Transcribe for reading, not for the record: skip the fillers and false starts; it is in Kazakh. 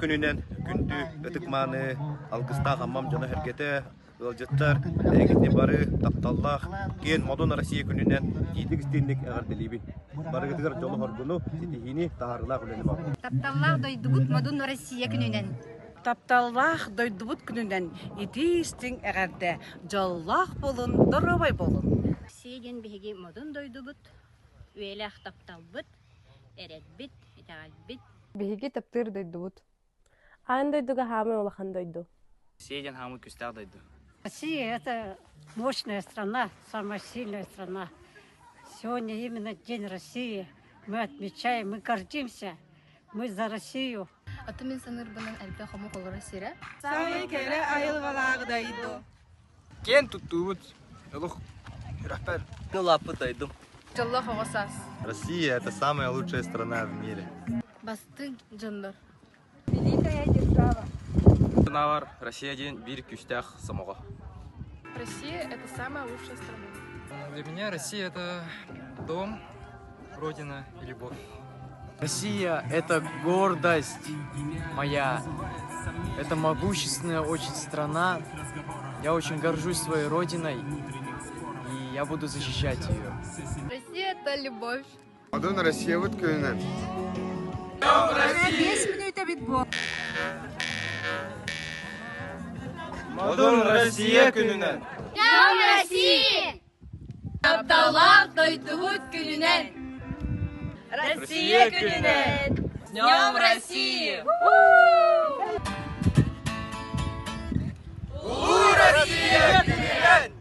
күнүнен күндү ытыкманы алгыста хаммам жана хергете ылжыттар эгитни бары тапталлах кен модон Россия күнүнен титик стендик агардылиби барыгытыгар жолу хоргуну титихини таарылах үлени бар. Тапталлах дойдубут модон Россия күнүнен. Тапталлах дойдубут күнүнен итистин агарда жоллах болун доробай болун. Россияден биһиги модон дойдубут үелах тапталбыт эретбит итагалбит. Биһиги таптыр дойдубут. Ан дойдуга хамы улахан дойду. Россияден хамы күстәр дойду. Россия — это мощная страна, самая сильная страна. Сегодня именно День России. Мы отмечаем, мы гордимся. Мы за Россию. Атымен санырбынан әлбе хамы қолы Россия. Самый келе айылгалағы дойду. Кен туттубут. Элух рахпер. Лапы дойду. Жоллах оғасас. Россия это самая лучшая страна в мире. Бастың жандар. Великая держава. Навар Россияден бир күстәх самого. Россия это самая лучшая страна. Для меня Россия это дом, родина и любовь. Россия — это гордость моя. Это могущественная очень страна. Я очень горжусь своей родиной, и я буду защищать ее. Россия это любовь. Модон Россия вот күнүнен. Модон Россия күнүнен. Днем России! Тапталлах дойдубут күнүнен. Россия күнүнен. Днем России! Россия күнүнен.